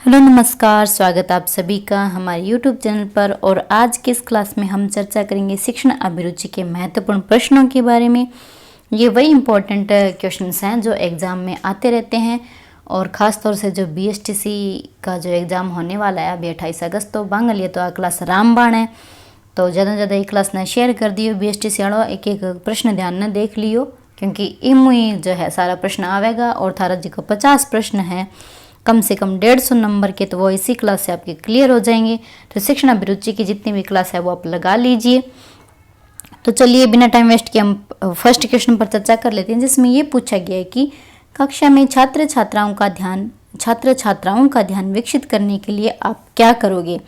Hello नमस्कार, स्वागत आप सभी का हमारे यूट्यूब चैनल पर। और आज की इस क्लास में हम चर्चा करेंगे शिक्षण अभिरुचि के महत्वपूर्ण प्रश्नों के बारे में। ये वही इम्पोर्टेंट क्वेश्चंस हैं जो एग्ज़ाम में आते रहते हैं और ख़ास तौर से जो BSTC का जो एग्ज़ाम होने वाला है अभी 28 अगस्त तो बांगल ये तो आ क्लास रामबाण है। तो ज़्यादा से ज़्यादा ये क्लास ने शेयर कर दियो BSTC वालों, एक एक प्रश्न ध्यान न देख लियो क्योंकि इमुई जो है सारा प्रश्न आवेगा और थारा जी को 50 प्रश्न है कम से कम 150 नंबर के, तो वो इसी क्लास से आपके क्लियर हो जाएंगे। तो शिक्षण अभिरुचि की जितनी भी क्लास है वो आप लगा लीजिए। तो चलिए बिना टाइम वेस्ट किए हम फर्स्ट क्वेश्चन पर चर्चा कर लेते हैं, जिसमें ये पूछा गया है कि कक्षा में छात्र छात्राओं का ध्यान विकसित करने के लिए आप क्या करोगे।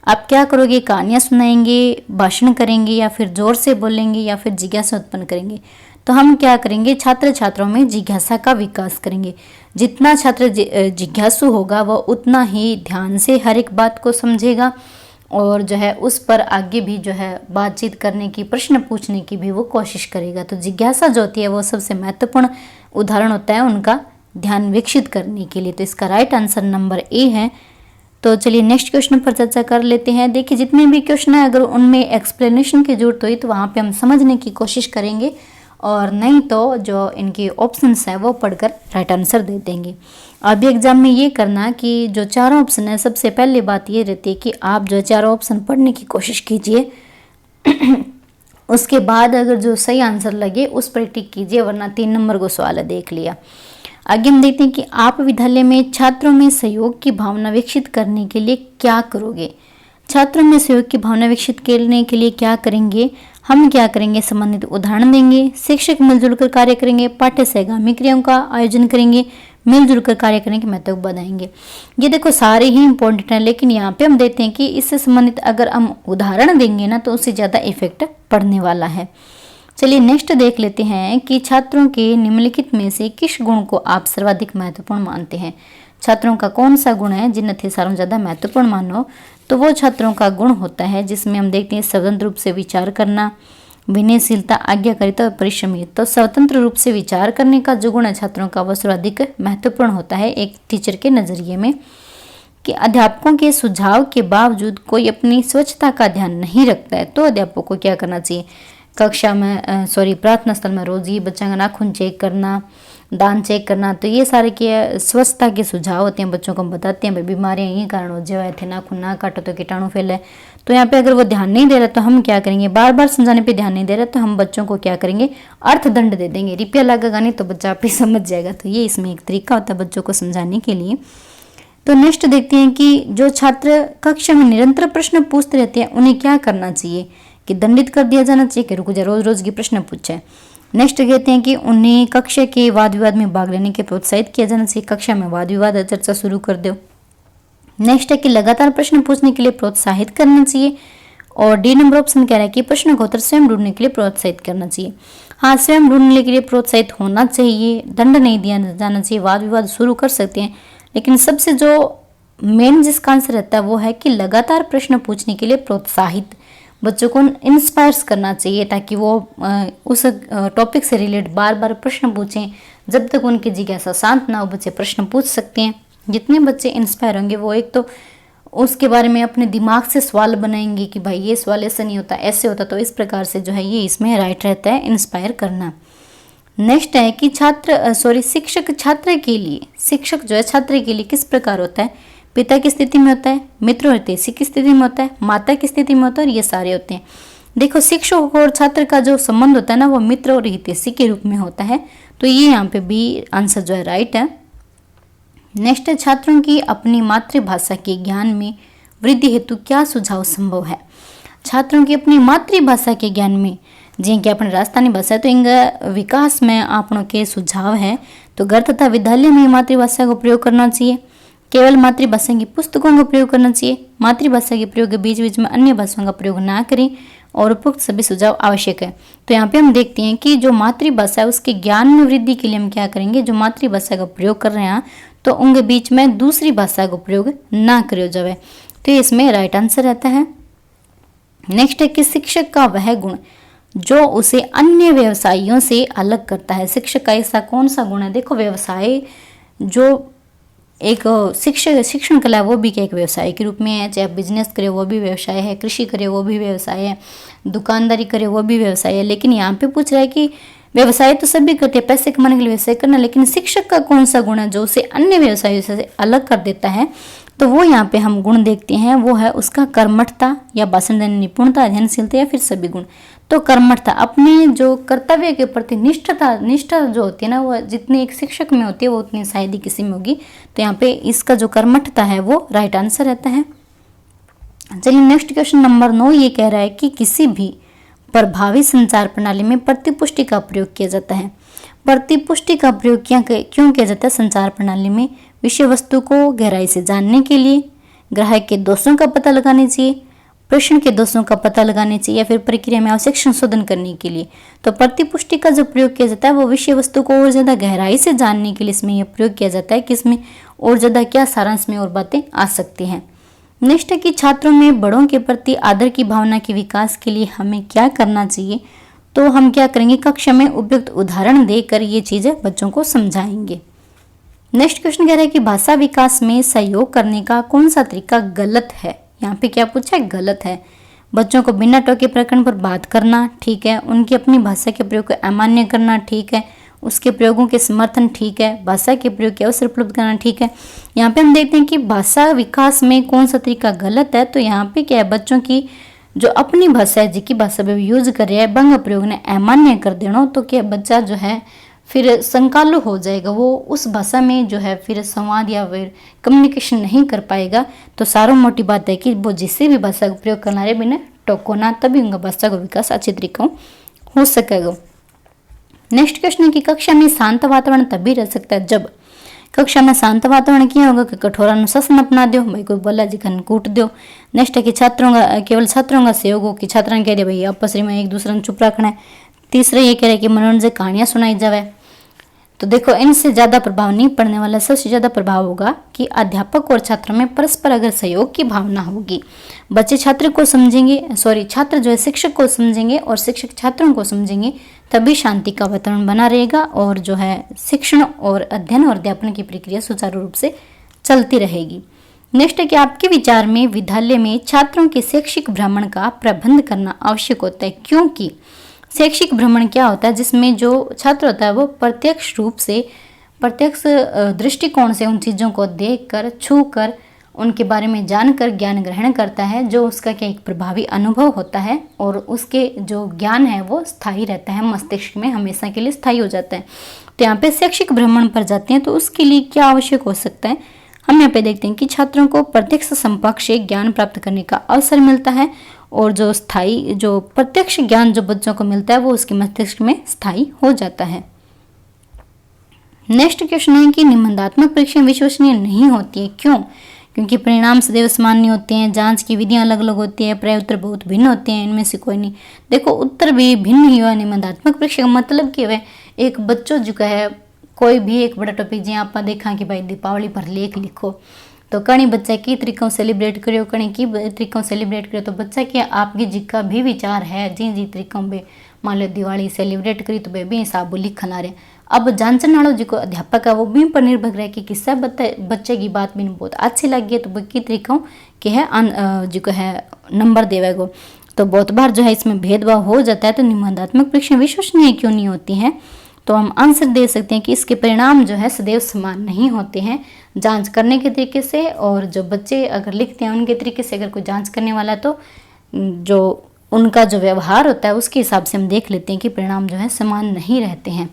आप क्या करोगे? कहानियाँ सुनाएंगे, भाषण करेंगे, या फिर जोर से बोलेंगे, या फिर जिज्ञासा उत्पन्न करेंगे। तो हम क्या करेंगे? छात्र छात्राओं में जिज्ञासा का विकास करेंगे। जितना छात्र जिज्ञासु होगा वह उतना ही ध्यान से हर एक बात को समझेगा और जो है उस पर आगे भी जो है बातचीत करने की, प्रश्न पूछने की भी वो कोशिश करेगा। तो जिज्ञासा जो होती है वो सबसे महत्वपूर्ण उदाहरण होता है उनका ध्यान विकसित करने के लिए। तो इसका राइट आंसर नंबर ए है। तो चलिए नेक्स्ट क्वेश्चन पर चर्चा कर लेते हैं। देखिए जितने भी क्वेश्चन है अगर उनमें एक्सप्लेनेशन की जरूरत हुई तो वहाँ पे हम समझने की कोशिश करेंगे और नहीं तो जो इनके ऑप्शंस हैं वो पढ़कर राइट आंसर दे देंगे। अभी एग्जाम में ये करना कि जो चारों ऑप्शन है, सबसे पहले बात ये रहती है कि आप जो चारों ऑप्शन पढ़ने की कोशिश कीजिए उसके बाद अगर जो सही आंसर लगे उस पर टिक कीजिए, वरना 3 नंबर को सवाल है देख लिया। आगे हम देखते हैं कि आप विद्यालय में छात्रों में सहयोग की भावना विकसित करने के लिए क्या करोगे। छात्रों में सहयोग की भावना विकसित करने के लिए क्या करेंगे? हम क्या करेंगे? संबंधित उदाहरण देंगे, शिक्षक मिलजुल कर कार्य करेंगे, पाठ्य सहगामी क्रियाओं का आयोजन करेंगे, मिलजुल कर कार्य करने के महत्व बताएंगे। ये देखो सारे ही इंपॉर्टेंट हैं, लेकिन यहाँ पे हम देखते हैं कि इससे संबंधित अगर हम उदाहरण देंगे ना तो उससे ज़्यादा इफेक्ट पड़ने वाला है। चलिए नेक्स्ट देख लेते हैं कि छात्रों के निम्नलिखित में से किस गुण को आप सर्वाधिक महत्वपूर्ण मानते हैं। छात्रों का कौन सा गुण है जिन्हें सारों ज़्यादा महत्वपूर्ण मानो? तो वो छात्रों का गुण होता है जिसमें हम देखते हैं स्वतंत्र रूप से विचार करना, विनयशीलता, आज्ञाकारिता और परिश्रमी। तो स्वतंत्र रूप से विचार करने का जो गुण है छात्रों का वो सर्वाधिक महत्वपूर्ण होता है एक टीचर के नज़रिए में। कि अध्यापकों के सुझाव के बावजूद कोई अपनी स्वच्छता का ध्यान नहीं रखता है तो अध्यापकों को क्या करना चाहिए? कक्षा में प्रार्थना स्थल में रोज ही बच्चों का नाखून चेक करना, दांत चेक करना। तो ये सारे के स्वच्छता के सुझाव होते हैं, बच्चों को हम बताते हैं भाई बीमारियां ये कारण हो जाए थे, नाखून ना काटो तो कीटाणु फैले। तो यहाँ पे अगर वो ध्यान नहीं दे रहा तो हम क्या करेंगे? बार बार समझाने पे ध्यान नहीं दे रहा तो हम बच्चों को क्या करेंगे? अर्थदंड दे देंगे। रुपया लगेगा नहीं तो बच्चा आप ही समझ जाएगा। तो ये इसमें एक तरीका होता है बच्चों को समझाने के लिए। तो नेक्स्ट देखते हैं कि जो छात्र कक्षा में निरंतर प्रश्न पूछते रहते हैं उन्हें क्या करना चाहिए? कि दंडित कर दिया जाना चाहिए कि रुक जा, रोज रोज की प्रश्न पूछे। नेक्स्ट कहते हैं कि उन्हें कक्षा के वाद विवाद में भाग लेने के प्रोत्साहित किया जाना चाहिए। कक्षा में वाद विवाद चर्चा शुरू कर दो। नेक्स्ट है कि लगातार प्रश्न पूछने के लिए प्रोत्साहित करना चाहिए। और डी नंबर ऑप्शन कह रहा है कि प्रश्न का उत्तर स्वयं ढूंढने के लिए प्रोत्साहित करना चाहिए। हाँ, स्वयं ढूंढने के लिए प्रोत्साहित होना चाहिए, दंड नहीं दिया जाना चाहिए। वाद विवाद शुरू कर सकते हैं, लेकिन सबसे जो मेन जिसका आंसर रहता है वो है कि लगातार प्रश्न पूछने के लिए प्रोत्साहित बच्चों को इंस्पायर्स करना चाहिए ताकि वो उस टॉपिक से रिलेटेड बार बार प्रश्न पूछें। जब तक उनकी जिज्ञासा शांत ना हो बच्चे प्रश्न पूछ सकते हैं। जितने बच्चे इंस्पायर होंगे वो एक तो उसके बारे में अपने दिमाग से सवाल बनाएंगे कि भाई ये सवाल ऐसे नहीं होता, ऐसे होता। तो इस प्रकार से जो है ये इसमें राइट रहता है, इंस्पायर करना। नेक्स्ट है कि शिक्षक छात्र के लिए, शिक्षक जो है छात्र के लिए किस प्रकार होता है? पिता की स्थिति में होता है, मित्र और हितैषी की स्थिति में होता है, माता की स्थिति में होता है, और ये सारे होते हैं। देखो शिक्षक और छात्र का जो संबंध होता है ना वो मित्र और हितैषी के रूप में होता है। तो ये यहाँ पे बी आंसर जो है राइट है। नेक्स्ट है छात्रों की अपनी मातृभाषा के ज्ञान में वृद्धि हेतु क्या सुझाव संभव है? छात्रों की अपनी मातृभाषा के ज्ञान में जी कि अपनी राजस्थानी भाषा है तो इनका विकास में आपनों के सुझाव है। तो घर तथा विद्यालय में मातृभाषा का प्रयोग करना चाहिए। केवल मातृभाषा की पुस्तकों का प्रयोग करना चाहिए। मातृभाषा के प्रयोग के बीच बीच में अन्य भाषाओं का प्रयोग ना करें और उपयुक्त सभी सुझाव आवश्यक है। तो यहाँ पे हम देखते हैं कि जो मातृभाषा है उसके ज्ञान में वृद्धि के लिए हम क्या करेंगे? जो मातृभाषा का प्रयोग कर रहे हैं तो उनके बीच में दूसरी भाषा का प्रयोग ना करो जाए। तो इसमें राइट आंसर रहता है। नेक्स्ट है कि शिक्षक का वह गुण जो उसे अन्य व्यवसायियों से अलग करता है। शिक्षक का ऐसा कौन सा गुण है? देखो व्यवसाय जो एक शिक्षण कला वो भी क्या एक व्यवसाय के रूप में है। चाहे आप बिजनेस करें वो भी व्यवसाय है, कृषि करें वो भी व्यवसाय है, दुकानदारी करें वो भी व्यवसाय है। लेकिन यहाँ पे पूछ रहा है कि व्यवसाय तो सभी करते हैं, पैसे कमाने के लिए व्यवसाय करना, लेकिन शिक्षक का कौन सा गुण है जो उसे अन्य व्यवसायों से अलग कर देता है। तो वो यहाँ पे हम गुण देखते हैं, वो है उसका कर्मठता या भाषण देने निपुणता, अध्ययनशीलता या फिर सभी गुण। तो कर्मठता, अपने जो कर्तव्य के प्रति निष्ठा जो होती है ना, वो जितनी एक शिक्षक में होती है वो उतनी शायद ही किसी में होगी। तो यहाँ पे इसका जो कर्मठता है वो राइट आंसर रहता है। चलिए नेक्स्ट क्वेश्चन नंबर 9 ये कह रहा है कि किसी भी प्रभावी संचार प्रणाली में प्रतिपुष्टि का प्रयोग किया जाता है। प्रतिपुष्टि का प्रयोग क्यों किया जाता है संचार प्रणाली में? विषय वस्तु को गहराई से जानने के लिए, ग्राहक के दोषों का पता लगाने चाहिए, प्रश्न के दोषों का पता लगाने चाहिए, या फिर प्रक्रिया में आवश्यक संशोधन करने के लिए। तो प्रतिपुष्टि का जो प्रयोग किया जाता है वो विषय वस्तु को और ज्यादा गहराई से जानने के लिए इसमें यह प्रयोग किया जाता है कि इसमें और ज्यादा क्या सारांश में और बातें आ सकती हैं। नेक्स्ट है कि छात्रों में बड़ों के प्रति आदर की भावना के विकास के लिए हमें क्या करना चाहिए। तो हम क्या करेंगे, कक्षा में उपयुक्त उदाहरण देकर ये चीजें बच्चों को समझाएंगे। नेक्स्ट क्वेश्चन कह रहा है कि भाषा विकास में सहयोग करने का कौन सा तरीका गलत है। यहाँ पे क्या पूछा है, गलत है। बच्चों को बिना टोके प्रकरण पर बात करना ठीक है, उनकी अपनी भाषा के प्रयोग को अमान्य करना ठीक है, उसके प्रयोगों के समर्थन ठीक है, भाषा के प्रयोग के अवसर उपलब्ध कराना ठीक है। यहाँ पे हम देखते हैं कि भाषा विकास में कौन सा तरीका गलत है। तो यहाँ पे क्या है, बच्चों की जो अपनी भाषा है जिसकी भाषा में यूज कर रहे हैं भंग प्रयोग ने अमान्य कर देना, तो क्या बच्चा जो है फिर संकालु हो जाएगा, वो उस भाषा में जो है फिर संवाद या फिर कम्युनिकेशन नहीं कर पाएगा। तो सारों मोटी बात है कि वो जिससे भी भाषा का प्रयोग करना रहे बिना टोको ना, तभी उनका भाषा का विकास अच्छे तरीके हो सकेगा। नेक्स्ट क्वेश्चन है कि कक्षा में शांत वातावरण तभी रह सकता है जब कक्षा में शांत वातावरण किया होगा कि कठोर अनुशासन अपना दो, भाई कोई बोला जी खन कूट दो। नेक्स्ट है कि केवल छात्रों का सहयोग हो कि छात्रा कह दे भाई आपस में एक दूसरे को चुप रखना है। तीसरा ये कह रहे कि मनोरंजक कहानियां सुनाई जावे। तो देखो इनसे ज्यादा प्रभाव नहीं पड़ने वाला, सबसे ज्यादा प्रभाव होगा कि अध्यापक और छात्रों में परस्पर अगर सहयोग की भावना होगी, बच्चे छात्र को समझेंगे, छात्र जो है शिक्षक को समझेंगे और शिक्षक छात्रों को समझेंगे, तभी शांति का वातावरण बना रहेगा और जो है शिक्षण और अध्ययन और अध्यापन की प्रक्रिया सुचारू रूप से चलती रहेगी। नेक्स्ट है कि आपके विचार में विद्यालय में छात्रों के शैक्षिक भ्रमण का प्रबंध करना आवश्यक होता है, क्योंकि शैक्षिक भ्रमण क्या होता है जिसमें जो छात्र होता है वो प्रत्यक्ष दृष्टिकोण से उन चीज़ों को देखकर, छूकर, उनके बारे में जानकर ज्ञान ग्रहण करता है, जो उसका क्या एक प्रभावी अनुभव होता है और उसके जो ज्ञान है वो स्थायी रहता है, मस्तिष्क में हमेशा के लिए स्थायी हो जाता है। तो यहाँ पे शैक्षिक भ्रमण पर जाते हैं तो उसके लिए क्या आवश्यक हो सकता है, हम यहाँ पे देखते हैं कि छात्रों को प्रत्यक्ष संपर्क से ज्ञान प्राप्त करने का अवसर मिलता है और जो प्रत्यक्ष ज्ञान जो बच्चों को मिलता है वो उसके मस्तिष्क में स्थायी हो जाता है। नेक्स्ट क्वेश्चन है कि निबंधात्मक परीक्षा विश्वसनीय नहीं होती है, क्यों? क्योंकि परिणाम सदैव समान नहीं होते हैं, जांच की विधियां अलग अलग होती है, प्राय उत्तर बहुत भिन्न होते हैं, इनमें से कोई नहीं। देखो उत्तर भी भिन्न ही हुआ निबंधात्मक परीक्षा का मतलब क्या है, एक बच्चों जो है कोई भी एक बड़ा टॉपिक जी आप देखा कि भाई दीपावली पर लेख लिखो, तो कई बच्चा की तरीकों सेलिब्रेट करो, कई की तरीकों सेलिब्रेट करो, तो बच्चा क्या आपकी जिका भी विचार है जी तरीकों में मान लो दिवाली सेलिब्रेट करी तो भी हिसाब लिखना रहे। अब जांचने वालों जो अध्यापक है वो भी पर निर्भर रहे कि किस्सा बच्चे की बात भी बहुत अच्छी लगी है तो की तरीकों के है जो है नंबर देवेगो। तो बहुत बार जो है इसमें भेदभाव हो जाता है। तो निबंधात्मक परीक्षा विश्वसनीय क्यों नहीं होती है, तो हम आंसर दे सकते हैं कि इसके परिणाम जो है सदैव समान नहीं होते हैं जांच करने के तरीके से, और जो बच्चे अगर लिखते हैं उनके तरीके से अगर कोई जांच करने वाला तो जो उनका जो व्यवहार होता है उसके हिसाब से हम देख लेते हैं कि परिणाम जो है समान नहीं रहते हैं,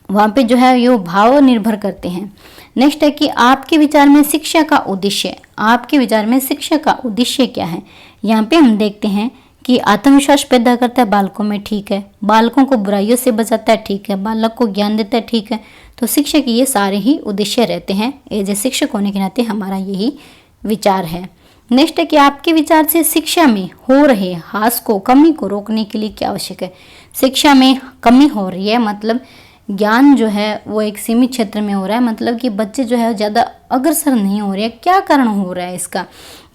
वहाँ पे जो है ये भाव निर्भर करते हैं। नेक्स्ट है कि आपके विचार में शिक्षा का उद्देश्य, आपके विचार में शिक्षा का उद्देश्य क्या है। यहाँ पे हम देखते हैं कि आत्मविश्वास पैदा करता है बालकों में, ठीक है, बालकों को बुराइयों से बचाता है, ठीक है, बालक को ज्ञान देता है, ठीक है। तो शिक्षा के ये सारे ही उद्देश्य रहते हैं, एज ए शिक्षक होने के नाते हमारा यही विचार है। नेक्स्ट है कि आपके विचार से शिक्षा में हो रहे ह्रास को, कमी को रोकने के लिए क्या आवश्यक है। शिक्षा में कमी हो रही है मतलब ज्ञान जो है वो एक सीमित क्षेत्र में हो रहा है, मतलब कि बच्चे जो है ज़्यादा अग्रसर नहीं हो रहे हैं। क्या कारण हो रहा है इसका,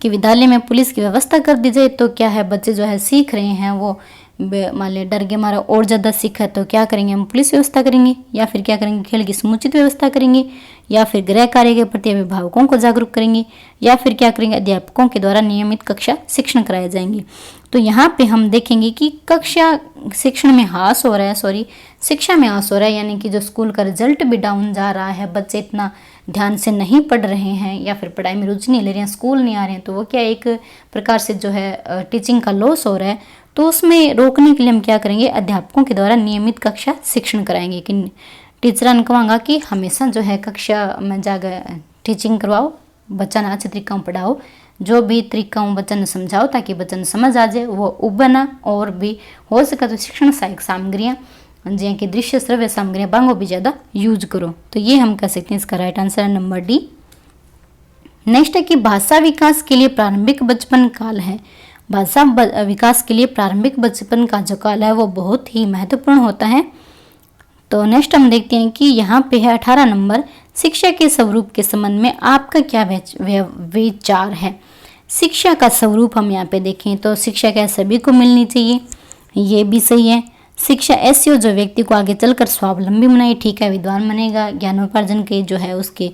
कि विद्यालय में पुलिस की व्यवस्था कर दी जाए तो क्या है बच्चे जो है सीख रहे हैं वो मान लिया डर के मारा और ज़्यादा सीखा, तो क्या करेंगे हम पुलिस व्यवस्था करेंगे, या फिर क्या करेंगे खेल की समुचित व्यवस्था करेंगे, या फिर गृह कार्य के प्रति अभिभावकों को जागरूक करेंगे, या फिर क्या करेंगे, अध्यापकों के द्वारा नियमित कक्षा शिक्षण कराए जाएंगे। तो यहाँ पे हम देखेंगे कि कक्षा शिक्षण में हास हो रहा है, शिक्षा में हास हो रहा है, यानी कि जो स्कूल का रिजल्ट भी डाउन जा रहा है, बच्चे इतना ध्यान से नहीं पढ़ रहे हैं या फिर पढ़ाई में रुचि नहीं ले रहे हैं, स्कूल नहीं आ रहे हैं, तो वो क्या एक प्रकार से जो है टीचिंग का लॉस हो रहा है। तो उसमें रोकने के लिए हम क्या करेंगे, अध्यापकों के द्वारा नियमित कक्षा शिक्षण कराएंगे कि टीचर ने कहूँगा कि हमेशा जो है कक्षा में जाकर टीचिंग करवाओ, बच्चा ने अच्छे तरीका में पढ़ाओ, जो भी तरीका बच्चा ने समझाओ ताकि बच्चा ने समझ आ जाए, वो उबना और भी हो सके तो शिक्षण सहायक सामग्रियाँ जियाँ कि दृश्य श्रव्य सामग्रियाँ बांगो भी ज़्यादा यूज करो। तो ये हम कह सकते हैं, इसका राइट आंसर है नंबर डी। नेक्स्ट है कि भाषा विकास के लिए प्रारंभिक बचपन काल है। भाषा विकास के लिए प्रारंभिक बचपन का जो काल है वो बहुत ही महत्वपूर्ण होता है। तो नेक्स्ट हम देखते हैं कि यहाँ पे है 18 नंबर, शिक्षा के स्वरूप के संबंध में आपका क्या विचार है। शिक्षा का स्वरूप हम यहाँ पे देखें तो शिक्षा क्या सभी को मिलनी चाहिए, ये भी सही है। शिक्षा ऐसी हो जो व्यक्ति को आगे चलकर स्वावलंबी बनाए, ठीक है, विद्वान बनेगा, ज्ञानोपार्जन के जो है उसके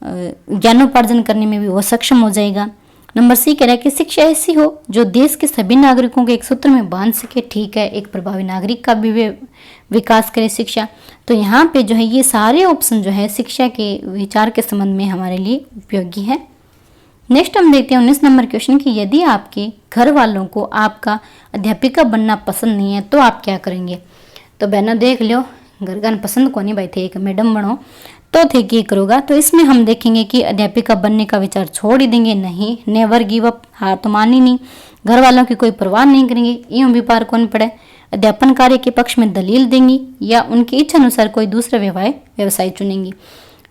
ज्ञानोपार्जन करने में भी वो सक्षम हो जाएगा। नंबर सी कह रहा है कि शिक्षा ऐसी हो जो देश के सभी नागरिकों को एक सूत्र में बांध सके, ठीक है, एक प्रभावी नागरिक का भी विकास करे शिक्षा। तो यहाँ पे जो है ये सारे ऑप्शन जो है शिक्षा के विचार के संबंध में हमारे लिए उपयोगी है। नेक्स्ट हम देखते हैं 19 नंबर क्वेश्चन कि यदि आपके घर वालों को आपका अध्यापिका बनना पसंद नहीं है तो आप क्या करेंगे। तो बहनों देख लो, घर का पसंद को नहीं भाई थे, एक मैडम बनो तो थे क्या करोगा। तो इसमें हम देखेंगे कि अध्यापिका बनने का विचार छोड़ ही देंगे, नहीं, नेवर गिव अप, हार तो मानी नहीं, घर वालों की कोई परवाह नहीं करेंगे, यूं भी पार कौन पड़े, अध्यापन कार्य के पक्ष में दलील देंगी या उनकी इच्छा अनुसार कोई दूसरा व्यवसाय चुनेंगी।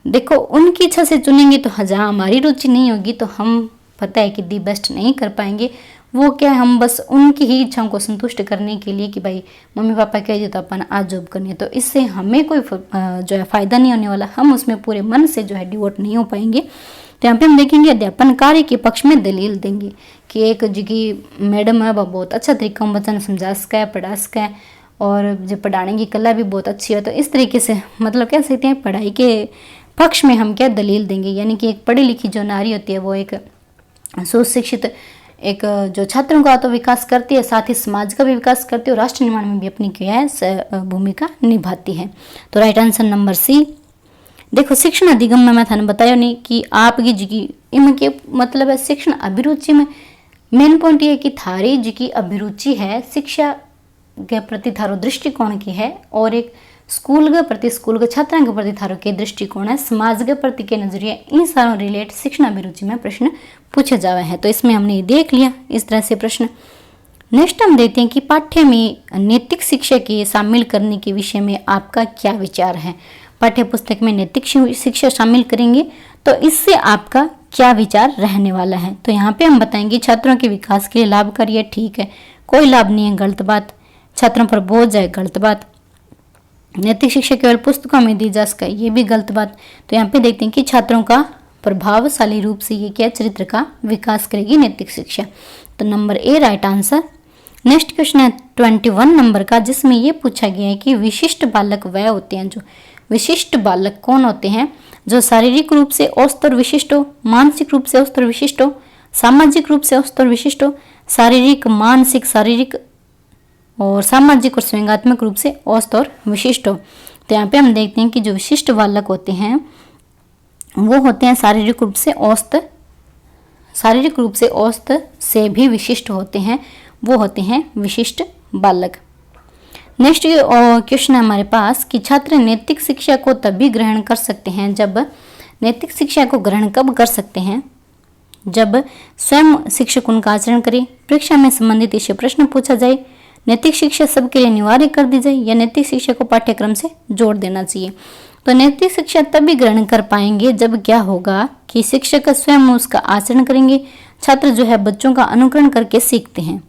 देखो उनकी इच्छा से चुनेंगे तो जहाँ हमारी रुचि नहीं होगी तो हम पता है कि दी बेस्ट नहीं कर पाएंगे। वो क्या हम बस उनकी ही इच्छाओं को संतुष्ट करने के लिए कि भाई मम्मी पापा कह दिए तो अपन आज जॉब करनी है, तो इससे हमें कोई जो है फ़ायदा नहीं होने वाला, हम उसमें पूरे मन से जो है डिवोट नहीं हो पाएंगे। तो यहाँ पे हम देखेंगे अध्यापन कार्य के पक्ष में दलील देंगे कि एक जी की मैडम है वह बहुत अच्छा तरीका में बच्चा समझा सका है, पढ़ा सका है और जो पढ़ाने की कला भी बहुत अच्छी है। तो इस तरीके से मतलब कह सकते हैं पढ़ाई के पक्ष में हम क्या दलील देंगे, यानी कि एक पढ़ी लिखी जो नारी होती है वो एक सुशिक्षित एक जो छात्रों का तो विकास करती है, साथ ही समाज का भी विकास करती है और राष्ट्र निर्माण में भी अपनी क्या है भूमिका निभाती है। तो राइट आंसर नंबर सी। देखो शिक्षण अधिगम में मैं थाने बताया नहीं कि आपकी जी की इनके मतलब है शिक्षण अभिरुचि में मेन पॉइंट ये है कि थारी जी की अभिरुचि है शिक्षा के प्रति थारो दृष्टिकोण की है, और एक स्कूल के प्रति स्कूल के छात्रों के प्रति थारो के दृष्टिकोण है, समाज के प्रति के नजरिए, इन सारों रिलेट शिक्षण अभिरुचि में प्रश्न पूछे जावे हैं। तो इसमें हमने देख लिया इस तरह से प्रश्न। नेक्स्ट हम देखते हैं कि पाठ्य में नैतिक शिक्षा के शामिल करने के विषय में आपका क्या विचार है। पाठ्य पुस्तक में नैतिक शिक्षा शामिल करेंगे तो इससे आपका क्या विचार रहने वाला है। तो यहाँ पे हम बताएंगे छात्रों के विकास के लिए लाभकारी है, ठीक है, कोई लाभ नहीं है, गलत बात, छात्रों पर बोझ है, गलत बात, नैतिक शिक्षा केवल पुस्तकों में दी जा सके, ये भी गलत बात। तो यहाँ पे देखते हैं कि छात्रों का प्रभावशाली रूप से ये क्या चरित्र का विकास करेगी नैतिक शिक्षा। तो number A right answer. Next question है 21 नंबर का, जिसमें ये पूछा गया है कि विशिष्ट बालक वह होते हैं, जो विशिष्ट बालक कौन होते हैं, जो शारीरिक रूप से औसत और विशिष्ट हो, मानसिक रूप से औसत और विशिष्ट हो, सामाजिक रूप से औसत और विशिष्ट हो, शारीरिक शारीरिक और सामाजिक और स्वयंगात्मक रूप से औसत और विशिष्ट हो। तो यहाँ पे हम देखते हैं कि जो विशिष्ट बालक होते हैं वो होते हैं शारीरिक रूप से औसत से भी विशिष्ट होते हैं, वो होते हैं विशिष्ट बालक। नेक्स्ट क्वेश्चन है हमारे पास कि छात्र नैतिक शिक्षा को तभी ग्रहण कर सकते हैं जब, नैतिक शिक्षा को ग्रहण कब कर सकते हैं, जब स्वयं शिक्षक उनका आचरण करे, परीक्षा में संबंधित इसे प्रश्न पूछा जाए, नैतिक शिक्षा सबके लिए अनिवार्य कर दी जाए, या नैतिक शिक्षा को पाठ्यक्रम से जोड़ देना चाहिए। तो नैतिक शिक्षा तभी ग्रहण कर पाएंगे जब क्या होगा कि शिक्षक स्वयं उसका आचरण करेंगे, छात्र जो है बच्चों का अनुकरण करके सीखते हैं।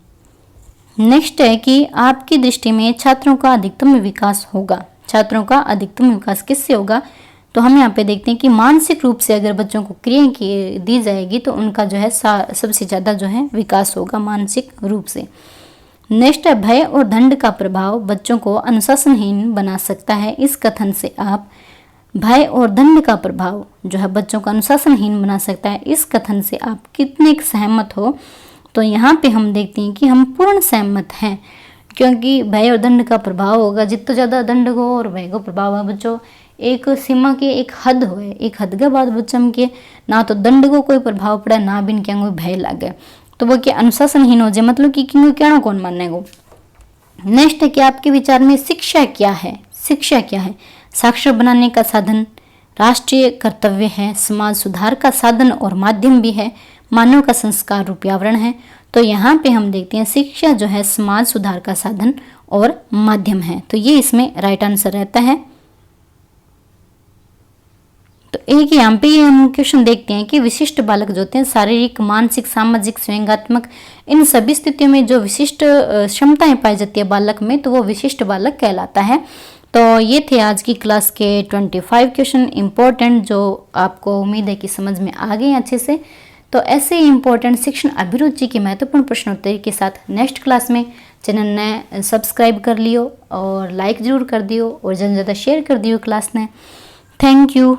नेक्स्ट है कि आपकी दृष्टि में छात्रों का अधिकतम विकास होगा, छात्रों का अधिकतम विकास किससे होगा। तो हम यहाँ पे देखते हैं कि मानसिक रूप से अगर बच्चों को क्रिया दी जाएगी तो उनका जो है सबसे ज़्यादा जो है विकास होगा मानसिक रूप से। नेक्स्ट है भय और दंड का प्रभाव बच्चों को अनुशासनहीन बना सकता है, इस कथन से आप भय और दंड का प्रभाव जो है बच्चों को अनुशासनहीन बना सकता है, इस कथन से आप कितने सहमत हो? तो यहाँ पे हम देखते हैं कि हम पूर्ण सहमत हैं, क्योंकि भय और दंड का प्रभाव होगा, जितना ज़्यादा दंड हो और भय का प्रभाव है बच्चों, एक सीमा के एक हद हो, एक हद के बाद बच्चों के ना तो दंड को कोई प्रभाव पड़े ना भी इनके कोई भय लगे, तो वो क्या अनुशासनहीन हो जाए, मतलब कि क्यों कहना कौन मानने को। नेक्स्ट है कि आपके विचार में शिक्षा क्या है? शिक्षा क्या है? साक्षर बनाने का साधन, राष्ट्रीय कर्तव्य है, समाज सुधार का साधन और माध्यम भी है, मानव का संस्कार रूप आवरण है। तो यहाँ पे हम देखते हैं शिक्षा जो है समाज सुधार का साधन और माध्यम है, तो ये इसमें राइट आंसर रहता है। तो एक यहाँ पे हम क्वेश्चन देखते हैं कि विशिष्ट बालक जो होते हैं शारीरिक, मानसिक, सामाजिक, व्यंग्यात्मक, इन सभी स्थितियों में जो विशिष्ट क्षमताएं पाई जाती है बालक में, तो वो विशिष्ट बालक कहलाता है। तो ये थे आज की क्लास के 25 क्वेश्चन इंपॉर्टेंट, जो आपको उम्मीद है कि समझ में आ गए अच्छे से। तो ऐसे इंपॉर्टेंट शिक्षण अभिरुचि के महत्वपूर्ण प्रश्नोत्तरी के साथ नेक्स्ट क्लास में चैनल ने सब्सक्राइब कर लियो और लाइक जरूर कर दियो और ज़्यादा शेयर कर दियो क्लास ने। Thank you.